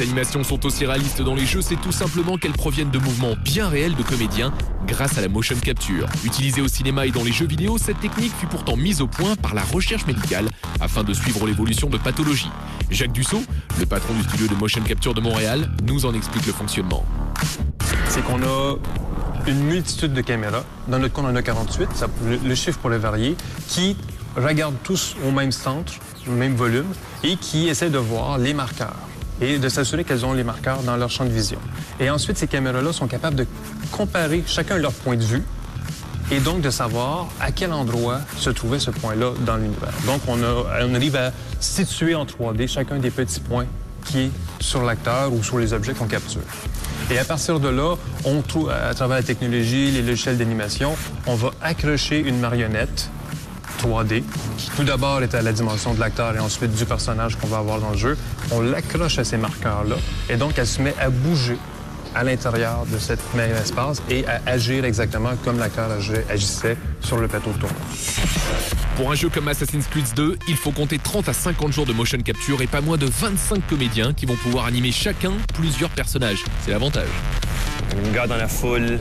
animations sont aussi réalistes dans les jeux, c'est tout simplement qu'elles proviennent de mouvements bien réels de comédiens grâce à la motion capture. Utilisée au cinéma et dans les jeux vidéo, cette technique fut pourtant mise au point par la recherche médicale afin de suivre l'évolution de pathologies. Jacques Dussault, le patron du studio de motion capture de Montréal, nous en explique le fonctionnement. C'est qu'on a une multitude de caméras. Dans notre cas, on en a 48, le chiffre pourrait varier, qui regardent tous au même centre, au même volume, et qui essaient de voir les marqueurs et de s'assurer qu'elles ont les marqueurs dans leur champ de vision. Et ensuite, ces caméras-là sont capables de comparer chacun leur point de vue et donc de savoir à quel endroit se trouvait ce point-là dans l'univers. Donc, on arrive à situer en 3D chacun des petits points qui est sur l'acteur ou sur les objets qu'on capture. Et à partir de là, on trouve, à travers la technologie, les logiciels d'animation, on va accrocher une marionnette 3D, qui tout d'abord est à la dimension de l'acteur et ensuite du personnage qu'on va avoir dans le jeu. On l'accroche à ces marqueurs-là et donc elle se met à bouger à l'intérieur de cet même espace et à agir exactement comme l'acteur agissait sur le plateau de tournage. Pour un jeu comme Assassin's Creed 2, il faut compter 30 à 50 jours de motion capture et pas moins de 25 comédiens qui vont pouvoir animer chacun plusieurs personnages. C'est l'avantage. Un gars dans la foule,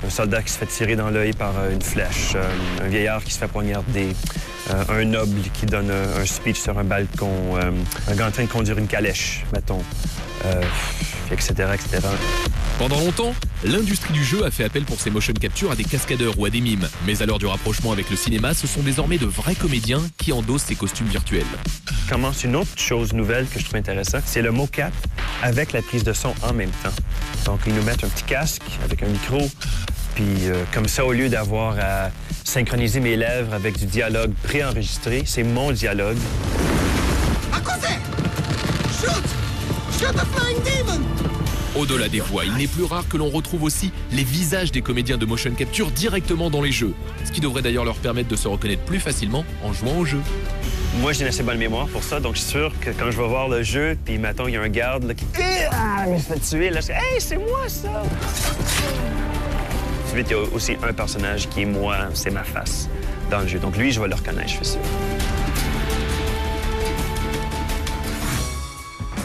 un soldat qui se fait tirer dans l'œil par une flèche, un vieillard qui se fait poignarder, un noble qui donne un speech sur un balcon, un gars en train de conduire une calèche, mettons, etc., etc. Pendant longtemps, l'industrie du jeu a fait appel pour ses motion capture à des cascadeurs ou à des mimes. Mais à l'heure du rapprochement avec le cinéma, ce sont désormais de vrais comédiens qui endossent ces costumes virtuels. Commence une autre chose nouvelle que je trouve intéressante, c'est le mocap avec la prise de son en même temps. Donc, ils nous mettent un petit casque avec un micro, puis comme ça, au lieu d'avoir à synchroniser mes lèvres avec du dialogue préenregistré, c'est mon dialogue. À côté! Shoot! Shoot the flying demon! Au-delà des voix, il n'est plus rare que l'on retrouve aussi les visages des comédiens de motion capture directement dans les jeux. Ce qui devrait d'ailleurs leur permettre de se reconnaître plus facilement en jouant au jeu. Moi, j'ai une assez bonne mémoire pour ça, donc je suis sûr que quand je vais voir le jeu, puis mettons, il y a un garde là, qui me fait tuer, là, je dis « Hey, c'est moi, ça! » Ensuite, il y a aussi un personnage qui est moi, c'est ma face dans le jeu. Donc lui, je vais le reconnaître, je suis sûr.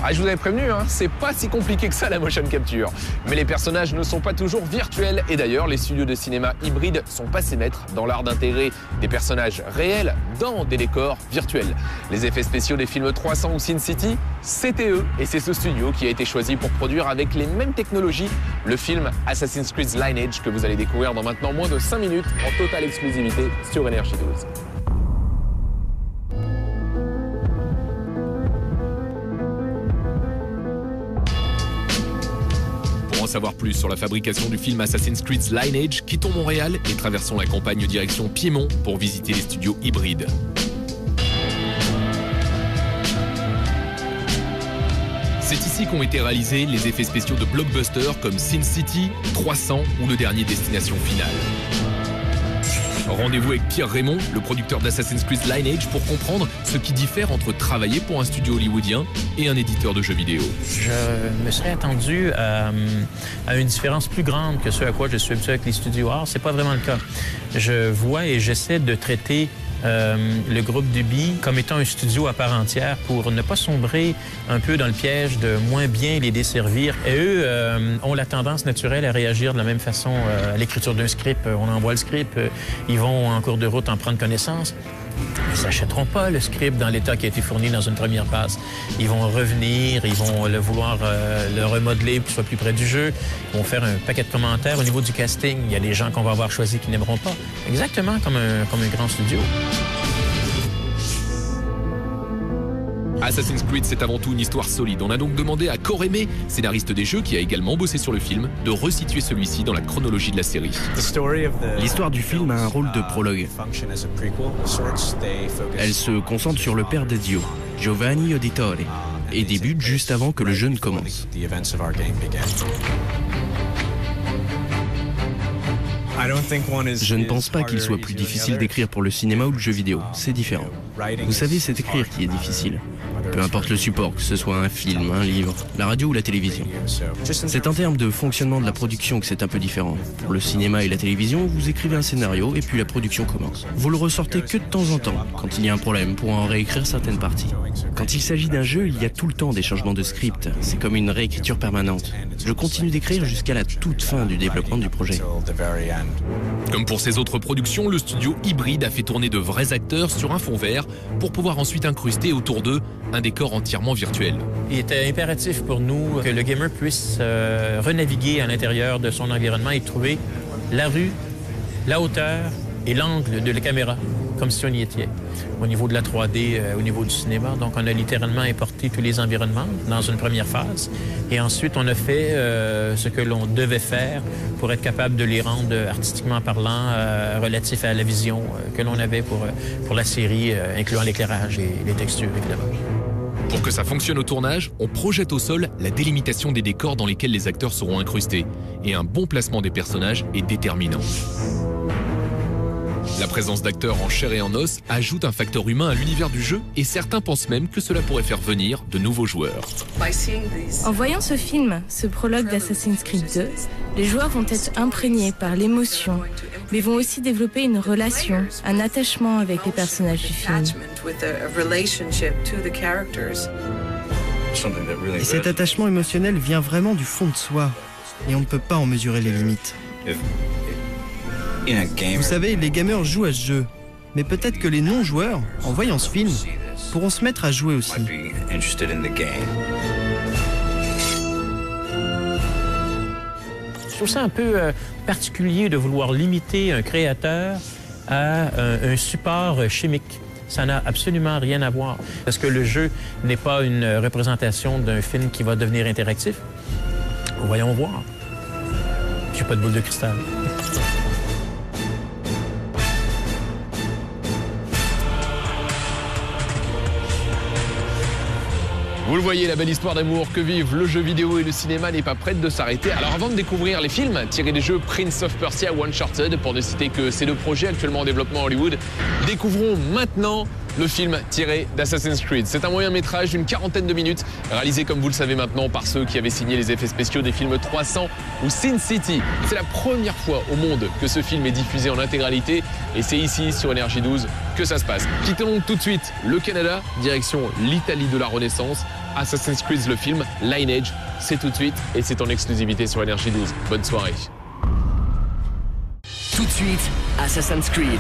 Ah, je vous avais prévenu, hein, c'est pas si compliqué que ça la motion capture. Mais les personnages ne sont pas toujours virtuels. Et d'ailleurs, les studios de cinéma hybrides sont passés maîtres dans l'art d'intégrer des personnages réels dans des décors virtuels. Les effets spéciaux des films 300 ou Sin City, c'était eux. Et c'est ce studio qui a été choisi pour produire avec les mêmes technologies le film Assassin's Creed Lineage que vous allez découvrir dans maintenant moins de 5 minutes en totale exclusivité sur Énergie 12. Pour en savoir plus sur la fabrication du film Assassin's Creed Lineage, quittons Montréal et traversons la campagne direction Piémont pour visiter les studios hybrides. C'est ici qu'ont été réalisés les effets spéciaux de blockbusters comme Sin City, 300 ou le dernier Destination Finale. Rendez-vous avec Pierre Raymond, le producteur d'Assassin's Creed Lineage, pour comprendre ce qui diffère entre travailler pour un studio hollywoodien et un éditeur de jeux vidéo. Je me serais attendu à une différence plus grande que ce à quoi je suis habitué avec les studios art. C'est pas vraiment le cas. Je vois et j'essaie de traiter le groupe d'Ubi comme étant un studio à part entière pour ne pas sombrer un peu dans le piège de moins bien les desservir. Et eux ont la tendance naturelle à réagir de la même façon à l'écriture d'un script. On envoie le script, ils vont en cours de route en prendre connaissance. Ils n'achèteront pas le script dans l'état qui a été fourni dans une première passe. Ils vont revenir, ils vont vouloir le remodeler pour qu'il soit plus près du jeu. Ils vont faire un paquet de commentaires au niveau du casting. Il y a des gens qu'on va avoir choisis qui n'aimeront pas. Exactement comme un grand studio. Assassin's Creed, c'est avant tout une histoire solide. On a donc demandé à Cor Aimé, scénariste des jeux qui a également bossé sur le film, de resituer celui-ci dans la chronologie de la série. L'histoire du film a un rôle de prologue. Elle se concentre sur le père d'Ezio, Giovanni Auditore, et débute juste avant que le jeu ne commence. Je ne pense pas qu'il soit plus difficile d'écrire pour le cinéma ou le jeu vidéo. C'est différent. Vous savez, c'est écrire qui est difficile. peu importe le support, que ce soit un film, un livre, la radio ou la télévision. C'est en termes de fonctionnement de la production que c'est un peu différent. Pour le cinéma et la télévision, vous écrivez un scénario et puis la production commence. Vous le ressortez que de temps en temps, quand il y a un problème, pour en réécrire certaines parties. Quand il s'agit d'un jeu, il y a tout le temps des changements de script. C'est comme une réécriture permanente. Je continue d'écrire jusqu'à la toute fin du développement du projet. Comme pour ses autres productions, le studio Hybrid a fait tourner de vrais acteurs sur un fond vert pour pouvoir ensuite incruster autour d'eux un décor entièrement virtuel. Il était impératif pour nous que le gamer puisse renaviguer à l'intérieur de son environnement et trouver la rue, la hauteur et l'angle de la caméra, comme si on y était. Au niveau de la 3D, au niveau du cinéma, donc on a littéralement importé tous les environnements dans une première phase. Et ensuite, on a fait ce que l'on devait faire pour être capable de les rendre artistiquement parlant relatifs à la vision que l'on avait pour la série, incluant l'éclairage et les textures, évidemment. Pour que ça fonctionne au tournage, on projette au sol la délimitation des décors dans lesquels les acteurs seront incrustés. Et un bon placement des personnages est déterminant. La présence d'acteurs en chair et en os ajoute un facteur humain à l'univers du jeu et certains pensent même que cela pourrait faire venir de nouveaux joueurs. En voyant ce film, ce prologue d'Assassin's Creed 2, les joueurs vont être imprégnés par l'émotion, mais vont aussi développer une relation, un attachement avec les personnages du film. Et cet attachement émotionnel vient vraiment du fond de soi, et on ne peut pas en mesurer les limites. Vous savez, les gamers jouent à ce jeu, mais peut-être que les non-joueurs, en voyant ce film, pourront se mettre à jouer aussi. Je trouve ça un peu particulier de vouloir limiter un créateur à un support chimique. Ça n'a absolument rien à voir. Parce que le jeu n'est pas une représentation d'un film qui va devenir interactif. Voyons voir. J'ai pas de boule de cristal. Vous le voyez, la belle histoire d'amour que vivent le jeu vidéo et le cinéma n'est pas prête de s'arrêter. Alors avant de découvrir les films tirés des jeux Prince of Persia ou Uncharted, pour ne citer que ces deux projets actuellement en développement à Hollywood, découvrons maintenant le film tiré d'Assassin's Creed. C'est un moyen-métrage d'une 40aine de minutes, réalisé comme vous le savez maintenant par ceux qui avaient signé les effets spéciaux des films 300 ou Sin City. C'est la première fois au monde que ce film est diffusé en intégralité et c'est ici sur Énergie 12 que ça se passe. Quittons donc tout de suite le Canada, direction l'Italie de la Renaissance. Assassin's Creed le film, Lineage, c'est tout de suite et c'est en exclusivité sur Énergie 12. Bonne soirée. Tout de suite, Assassin's Creed.